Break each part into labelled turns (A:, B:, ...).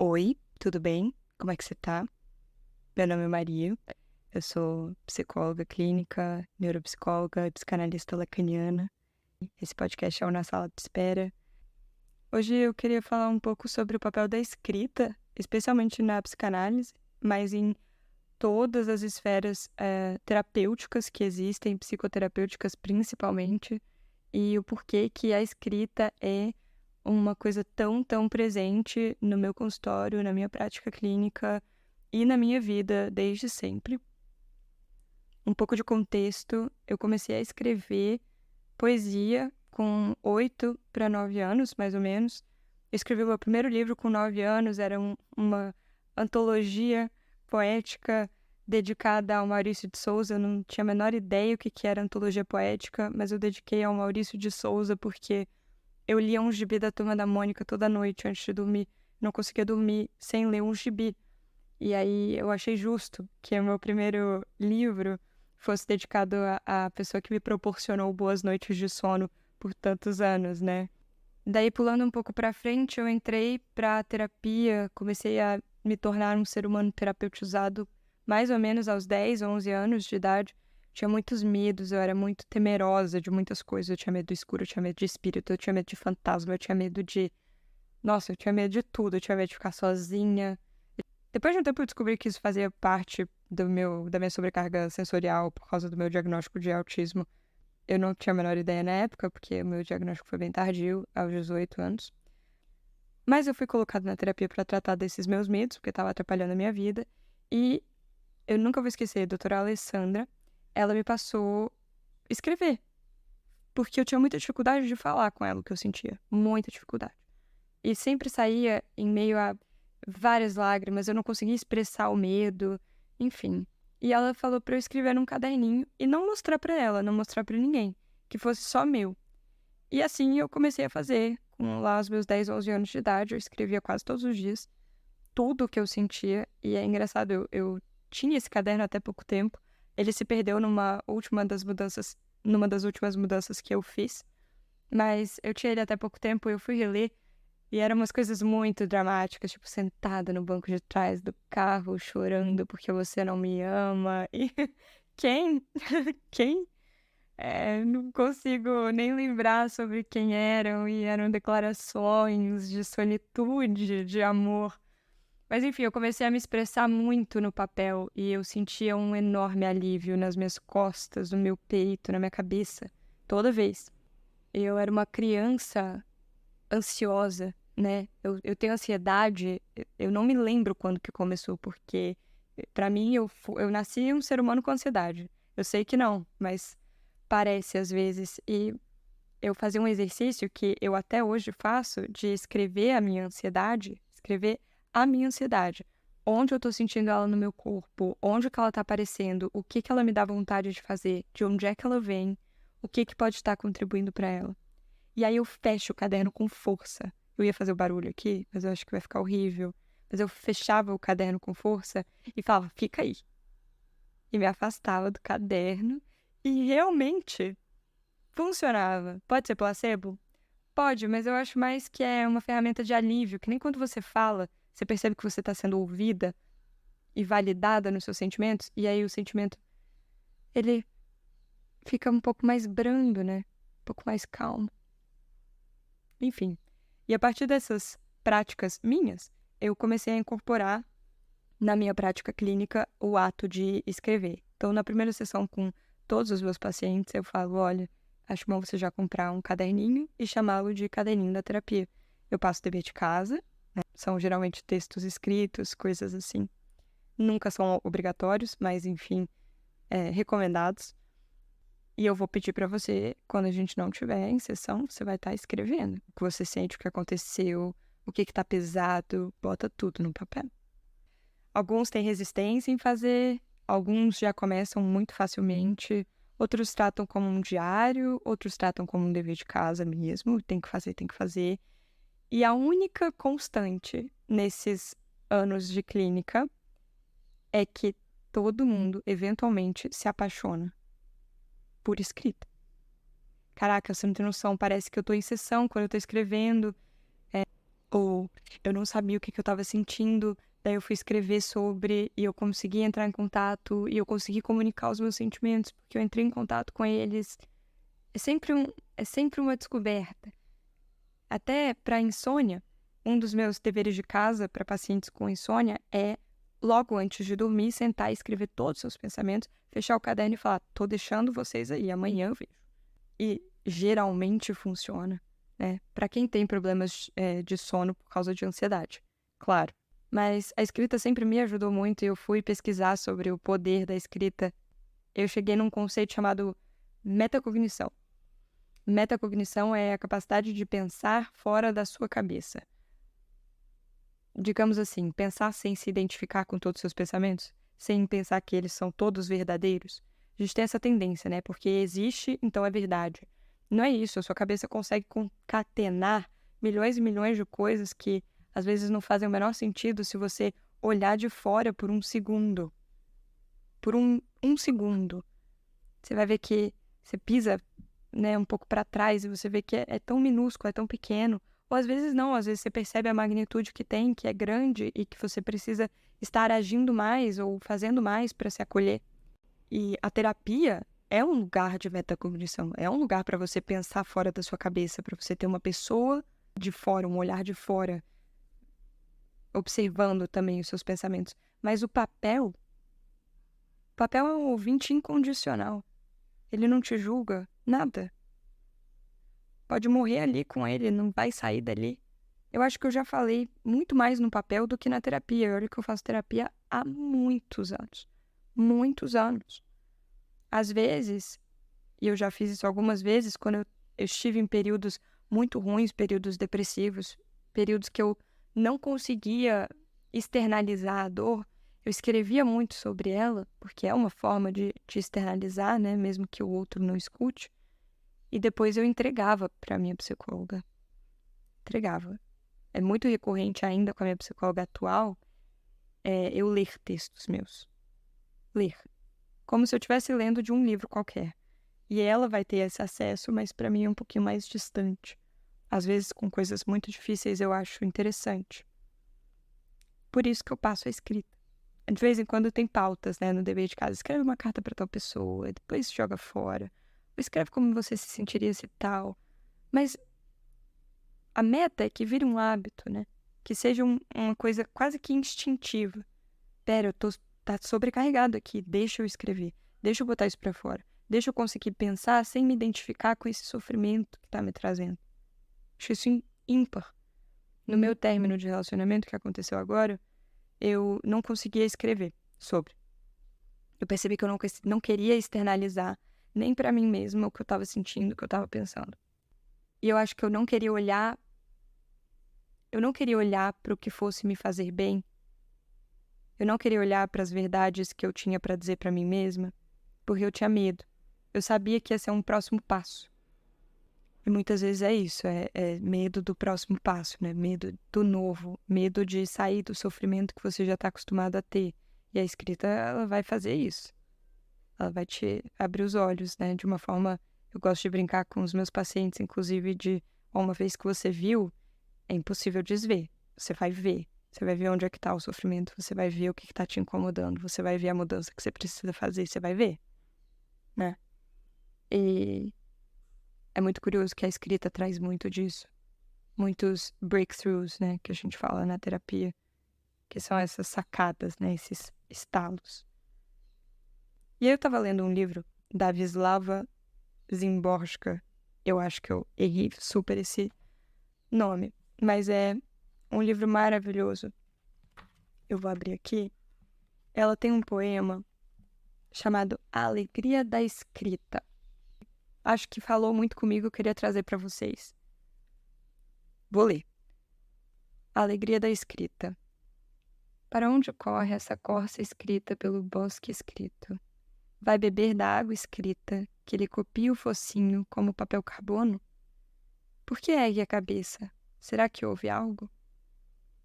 A: Oi, tudo bem? Como é que você tá? Meu nome é Maria, eu sou psicóloga clínica, neuropsicóloga e psicanalista lacaniana. Esse podcast é o Na Sala de Espera. Hoje eu queria falar um pouco sobre o papel da escrita, especialmente na psicanálise, mas em todas as esferas terapêuticas que existem, psicoterapêuticas principalmente, e o porquê que a escrita é uma coisa tão presente no meu consultório, na minha prática clínica e na minha vida desde sempre. Um pouco de contexto, eu comecei a escrever poesia com 8 para 9 anos, mais ou menos. Eu escrevi o meu primeiro livro com 9 anos, era uma antologia poética dedicada ao Maurício de Souza. Eu não tinha a menor ideia o que era antologia poética, mas eu dediquei ao Maurício de Souza porque eu lia um gibi da Turma da Mônica toda noite antes de dormir. Não conseguia dormir sem ler um gibi. E aí eu achei justo que o meu primeiro livro fosse dedicado à pessoa que me proporcionou boas noites de sono por tantos anos, né? Daí, pulando um pouco pra frente, eu entrei pra terapia, comecei a me tornar um ser humano terapeutizado mais ou menos aos 10, 11 anos de idade. Tinha muitos medos, eu era muito temerosa de muitas coisas. Eu tinha medo do escuro, eu tinha medo de espírito, eu tinha medo de fantasma, eu tinha medo de... Nossa, eu tinha medo de tudo, eu tinha medo de ficar sozinha. Depois de um tempo eu descobri que isso fazia parte da minha sobrecarga sensorial por causa do meu diagnóstico de autismo. Eu não tinha a menor ideia na época, porque o meu diagnóstico foi bem tardio, aos 18 anos. Mas eu fui colocada na terapia para tratar desses meus medos, porque estava atrapalhando a minha vida. E eu nunca vou esquecer, a doutora Alessandra, ela me passou escrever, porque eu tinha muita dificuldade de falar com ela o que eu sentia, muita dificuldade. E sempre saía em meio a várias lágrimas, eu não conseguia expressar o medo, enfim. E ela falou para eu escrever num caderninho e não mostrar para ela, não mostrar para ninguém, que fosse só meu. E assim eu comecei a fazer. Com lá os meus 10, 11 anos de idade, eu escrevia quase todos os dias tudo o que eu sentia. E é engraçado, eu tinha esse caderno até pouco tempo. Ele se perdeu numa das últimas mudanças que eu fiz. Mas eu tinha ele até pouco tempo, eu fui reler e eram umas coisas muito dramáticas, tipo, sentada no banco de trás do carro, chorando porque você não me ama. E quem? Quem? Não consigo nem lembrar sobre quem eram, e eram declarações de solitude, de amor. Mas enfim, eu comecei a me expressar muito no papel e eu sentia um enorme alívio nas minhas costas, no meu peito, na minha cabeça, toda vez. Eu era uma criança ansiosa, né? Eu tenho ansiedade, eu não me lembro quando que começou, porque pra mim eu nasci um ser humano com ansiedade. Eu sei que não, mas parece às vezes. E eu fazia um exercício que eu até hoje faço de escrever a minha ansiedade. Onde eu tô sentindo ela no meu corpo, onde que ela tá aparecendo, o que que ela me dá vontade de fazer, de onde é que ela vem, o que que pode estar contribuindo pra ela. E aí eu fecho o caderno com força. Eu ia fazer o barulho aqui, mas eu acho que vai ficar horrível. Mas eu fechava o caderno com força e falava, fica aí. E me afastava do caderno. E realmente funcionava. Pode ser placebo? Pode, mas eu acho mais que é uma ferramenta de alívio, que nem quando você fala, você percebe que você está sendo ouvida e validada nos seus sentimentos, e aí o sentimento, ele fica um pouco mais brando, né? Um pouco mais calmo. Enfim. E a partir dessas práticas minhas, eu comecei a incorporar na minha prática clínica o ato de escrever. Então, na primeira sessão com todos os meus pacientes, eu falo, olha, acho bom você já comprar um caderninho e chamá-lo de caderninho da terapia. Eu passo o dever de casa, né? São geralmente textos escritos, coisas assim. Nunca são obrigatórios, mas enfim, recomendados. E eu vou pedir para você, quando a gente não tiver em sessão, você vai estar escrevendo o que você sente, o que aconteceu, o que está pesado, bota tudo no papel. Alguns têm resistência em fazer, alguns já começam muito facilmente, outros tratam como um diário, outros tratam como um dever de casa mesmo, tem que fazer, tem que fazer. E a única constante nesses anos de clínica é que todo mundo, eventualmente, se apaixona por escrita. Caraca, você não tem noção, parece que eu tô em sessão quando eu tô escrevendo. Ou eu não sabia o que eu estava sentindo, daí eu fui escrever sobre e eu consegui entrar em contato e eu consegui comunicar os meus sentimentos, porque eu entrei em contato com eles. É sempre uma descoberta. Até para insônia, um dos meus deveres de casa para pacientes com insônia é, logo antes de dormir, sentar e escrever todos os seus pensamentos, fechar o caderno e falar: tô deixando vocês aí, amanhã eu vejo. E geralmente funciona, né? Para quem tem problemas de sono por causa de ansiedade, claro. Mas a escrita sempre me ajudou muito e eu fui pesquisar sobre o poder da escrita. Eu cheguei num conceito chamado metacognição. Metacognição é a capacidade de pensar fora da sua cabeça. Digamos assim, pensar sem se identificar com todos os seus pensamentos, sem pensar que eles são todos verdadeiros. A gente tem essa tendência, né? Porque existe, então é verdade. Não é isso, a sua cabeça consegue concatenar milhões e milhões de coisas que às vezes não fazem o menor sentido se você olhar de fora por um segundo. Por um segundo. Você vai ver que você pisa, né, um pouco para trás e você vê que é tão minúsculo, é tão pequeno. Ou às vezes não, às vezes você percebe a magnitude que tem, que é grande e que você precisa estar agindo mais ou fazendo mais para se acolher. E a terapia é um lugar de metacognição, é um lugar para você pensar fora da sua cabeça, para você ter uma pessoa de fora, um olhar de fora, observando também os seus pensamentos. Mas o papel é um ouvinte incondicional. Ele não te julga nada. Pode morrer ali com ele, não vai sair dali. Eu acho que eu já falei muito mais no papel do que na terapia. Olha que eu faço terapia há muitos anos. Muitos anos. Às vezes, e eu já fiz isso algumas vezes, quando eu estive em períodos muito ruins, períodos depressivos, períodos que eu não conseguia externalizar a dor, eu escrevia muito sobre ela, porque é uma forma de externalizar, né? Mesmo que o outro não escute. E depois eu entregava para minha psicóloga. Entregava. É muito recorrente ainda com a minha psicóloga atual, eu ler textos meus. Ler. Como se eu estivesse lendo de um livro qualquer. E ela vai ter esse acesso, mas para mim é um pouquinho mais distante. Às vezes, com coisas muito difíceis, eu acho interessante. Por isso que eu passo a escrita. De vez em quando tem pautas, né, no dever de casa. Escreve uma carta para tal pessoa, depois joga fora. Ou escreve como você se sentiria se tal. Mas a meta é que vire um hábito, né? Que seja uma coisa quase que instintiva. Pera, tá sobrecarregado aqui, deixa eu escrever, deixa eu botar isso pra fora, deixa eu conseguir pensar sem me identificar com esse sofrimento que tá me trazendo. Acho isso ímpar. No meu término de relacionamento que aconteceu agora, eu não conseguia escrever sobre. Eu percebi que eu não queria externalizar nem pra mim mesma o que eu tava sentindo, o que eu tava pensando. E eu acho que eu não queria olhar para o que fosse me fazer bem. Eu não queria olhar para as verdades que eu tinha para dizer para mim mesma, porque eu tinha medo. Eu sabia que ia ser um próximo passo. E muitas vezes é isso, é medo do próximo passo, né? Medo do novo, medo de sair do sofrimento que você já está acostumado a ter. E a escrita, ela vai fazer isso. Ela vai te abrir os olhos, né? De uma forma, eu gosto de brincar com os meus pacientes, inclusive uma vez que você viu, é impossível desver. Você vai ver. Você vai ver onde é que está o sofrimento. Você vai ver o que está te incomodando. Você vai ver a mudança que você precisa fazer. Você vai ver, né? E é muito curioso que a escrita traz muito disso. Muitos breakthroughs, né? Que a gente fala na terapia. Que são essas sacadas, né? Esses estalos. E aí eu estava lendo um livro da Wisława Szymborska. Eu acho que eu errei super esse nome. Mas é um livro maravilhoso. Eu vou abrir aqui. Ela tem um poema chamado A Alegria da Escrita. Acho que falou muito comigo, eu queria trazer para vocês. Vou ler. A Alegria da Escrita. Para onde corre essa corça escrita pelo bosque escrito? Vai beber da água escrita, que lhe copia o focinho como papel carbono? Por que ergue a cabeça? Será que houve algo?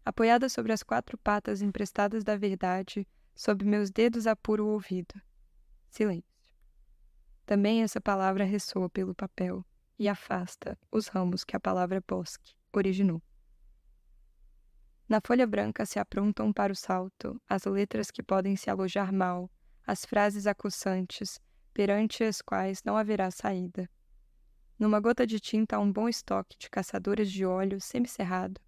A: Apoiada sobre as 4 patas emprestadas da verdade, sob meus dedos apuro o ouvido. Silêncio. Também essa palavra ressoa pelo papel e afasta os ramos que a palavra bosque originou. Na folha branca se aprontam para o salto as letras que podem se alojar mal, as frases acussantes, perante as quais não haverá saída. Numa gota de tinta há um bom estoque de caçadores de óleo semicerrado,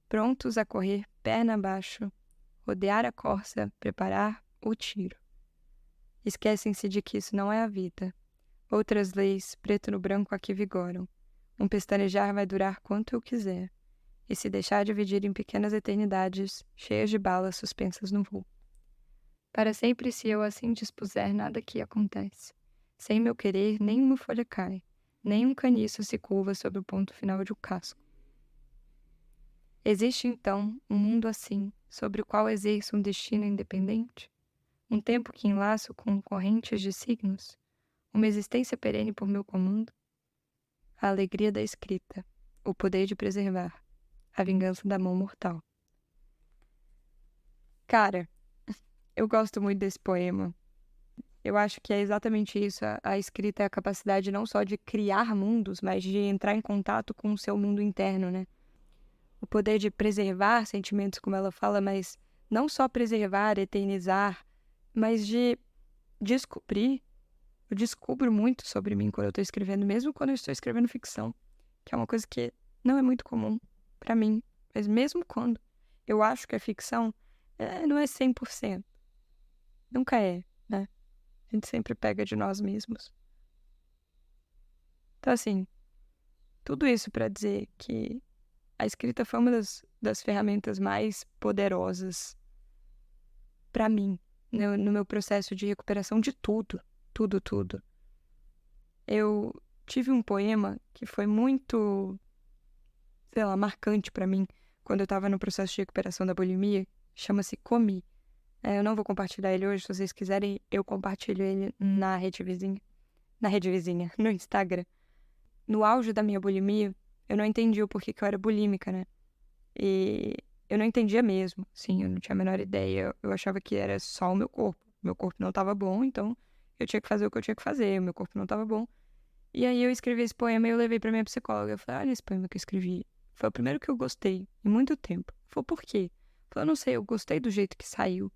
A: prontos a correr perna abaixo, rodear a corça, preparar o tiro. Esquecem-se de que isso não é a vida. Outras leis, preto no branco, aqui vigoram. Um pestanejar vai durar quanto eu quiser, e se deixar dividir em pequenas eternidades, cheias de balas suspensas no voo. Para sempre, se eu assim dispuser, nada aqui acontece. Sem meu querer, nem uma folha cai, nem um caniço se curva sobre o ponto final de um casco. Existe, então, um mundo assim, sobre o qual exerço um destino independente? Um tempo que enlaço com correntes de signos? Uma existência perene por meu comando? A alegria da escrita, o poder de preservar, a vingança da mão mortal. Cara, eu gosto muito desse poema. Eu acho que é exatamente isso. A escrita é a capacidade não só de criar mundos, mas de entrar em contato com o seu mundo interno, né? O poder de preservar sentimentos, como ela fala, mas não só preservar, eternizar, mas de descobrir. Eu descubro muito sobre mim quando eu estou escrevendo, mesmo quando eu estou escrevendo ficção, que é uma coisa que não é muito comum para mim. Mas mesmo quando eu acho que é ficção, não é 100%. Nunca é, né? A gente sempre pega de nós mesmos. Então, assim, tudo isso para dizer que a escrita foi uma das ferramentas mais poderosas para mim, no meu processo de recuperação de tudo. Tudo. Eu tive um poema que foi muito, sei lá, marcante para mim quando eu estava no processo de recuperação da bulimia. Chama-se Comi. Eu não vou compartilhar ele hoje, se vocês quiserem, eu compartilho ele na rede vizinha, no Instagram. No auge da minha bulimia, eu não entendi o porquê que eu era bulímica, né? E eu não entendia mesmo, sim, eu não tinha a menor ideia. Eu achava que era só o meu corpo. Meu corpo não estava bom, então eu tinha que fazer o que eu tinha que fazer. O meu corpo não estava bom. E aí eu escrevi esse poema e eu levei pra minha psicóloga. Eu falei, olha esse poema que eu escrevi. Foi o primeiro que eu gostei em muito tempo. Falei, por quê? Eu falei, eu não sei, eu gostei do jeito que saiu.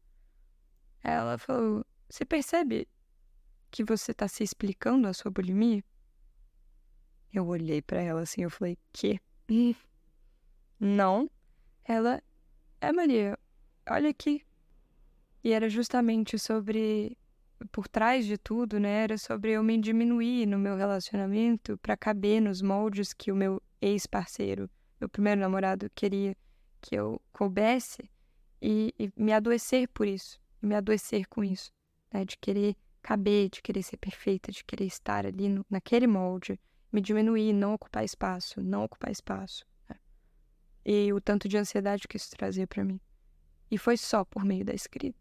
A: Ela falou, você percebe que você tá se explicando a sua bulimia? Eu olhei pra ela assim, eu falei, quê? Não. Ela, Maria, olha aqui. E era justamente sobre, por trás de tudo, né? Era sobre eu me diminuir no meu relacionamento pra caber nos moldes que o meu ex-parceiro, meu primeiro namorado, queria que eu coubesse e me adoecer por isso, me adoecer com isso, né? De querer caber, de querer ser perfeita, de querer estar ali naquele molde, me diminuir, não ocupar espaço, né? E o tanto de ansiedade que isso trazia pra mim. E foi só por meio da escrita.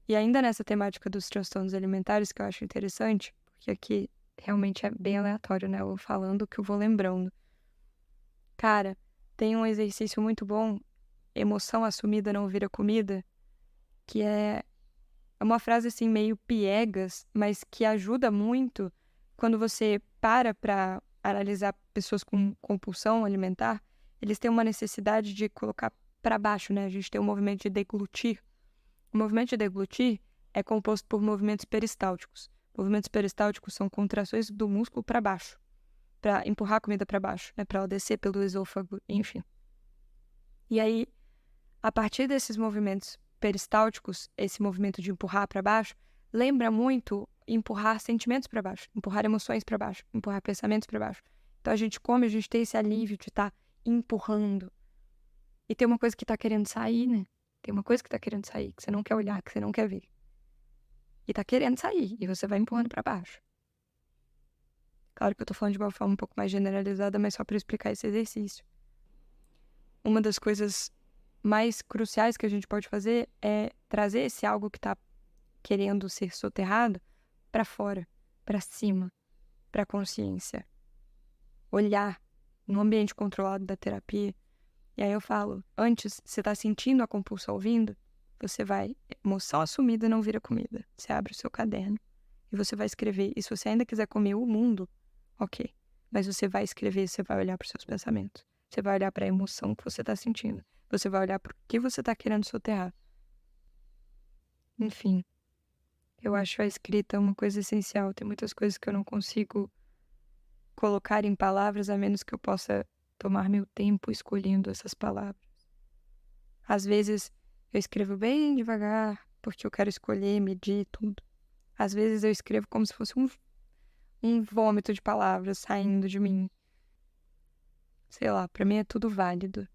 A: E ainda nessa temática dos transtornos alimentares, que eu acho interessante, porque aqui realmente é bem aleatório, né? Eu vou falando o que eu vou lembrando. Cara, tem um exercício muito bom, emoção assumida não vira comida, que é uma frase assim meio piegas, mas que ajuda muito quando você para analisar pessoas com compulsão alimentar. Eles têm uma necessidade de colocar para baixo, né? A gente tem um movimento de deglutir. O movimento de deglutir é composto por movimentos peristálticos. Movimentos peristálticos são contrações do músculo para baixo, para empurrar a comida para baixo, né? Para ela descer pelo esôfago, enfim. E aí, a partir desses movimentos peristálticos, esse movimento de empurrar para baixo, lembra muito empurrar sentimentos para baixo, empurrar emoções para baixo, empurrar pensamentos para baixo. Então a gente come, a gente tem esse alívio de estar empurrando. E tem uma coisa que tá querendo sair, né? Tem uma coisa que tá querendo sair, que você não quer olhar, que você não quer ver. E tá querendo sair, e você vai empurrando para baixo. Claro que eu tô falando de uma forma um pouco mais generalizada, mas só para explicar esse exercício. Uma das coisas mais cruciais que a gente pode fazer é trazer esse algo que tá querendo ser soterrado para fora, para cima, para a consciência. Olhar no ambiente controlado da terapia. E aí eu falo, antes, você tá sentindo a compulsão vindo, você vai, emoção assumida não vira comida. Você abre o seu caderno e você vai escrever. E se você ainda quiser comer o mundo, ok. Mas você vai escrever, você vai olhar para os seus pensamentos. Você vai olhar para a emoção que você está sentindo. Você vai olhar para o que você está querendo soterrar. Enfim, eu acho a escrita uma coisa essencial. Tem muitas coisas que eu não consigo colocar em palavras, a menos que eu possa tomar meu tempo escolhendo essas palavras. Às vezes eu escrevo bem devagar, porque eu quero escolher, medir tudo. Às vezes eu escrevo como se fosse um vômito de palavras saindo de mim. Sei lá, pra mim é tudo válido.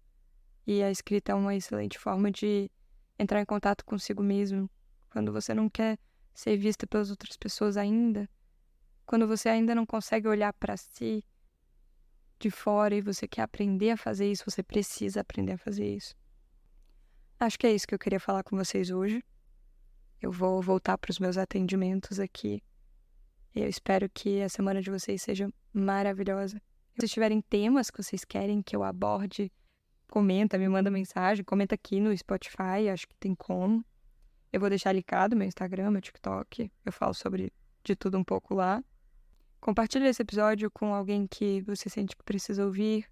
A: E a escrita é uma excelente forma de entrar em contato consigo mesmo. Quando você não quer ser vista pelas outras pessoas ainda. Quando você ainda não consegue olhar pra si de fora e você quer aprender a fazer isso, você precisa aprender a fazer isso. Acho que é isso que eu queria falar com vocês hoje. Eu vou voltar para os meus atendimentos aqui. E eu espero que a semana de vocês seja maravilhosa. Se vocês tiverem temas que vocês querem que eu aborde, comenta, me manda mensagem, comenta aqui no Spotify, acho que tem como. Eu vou deixar linkado meu Instagram, meu TikTok. Eu falo sobre de tudo um pouco lá. Compartilhe esse episódio com alguém que você sente que precisa ouvir.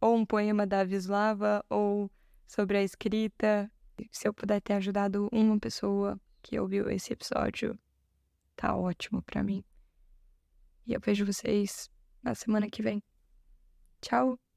A: Ou um poema da Wisława, ou sobre a escrita. Se eu puder ter ajudado uma pessoa que ouviu esse episódio, tá ótimo pra mim. E eu vejo vocês na semana que vem. Tchau!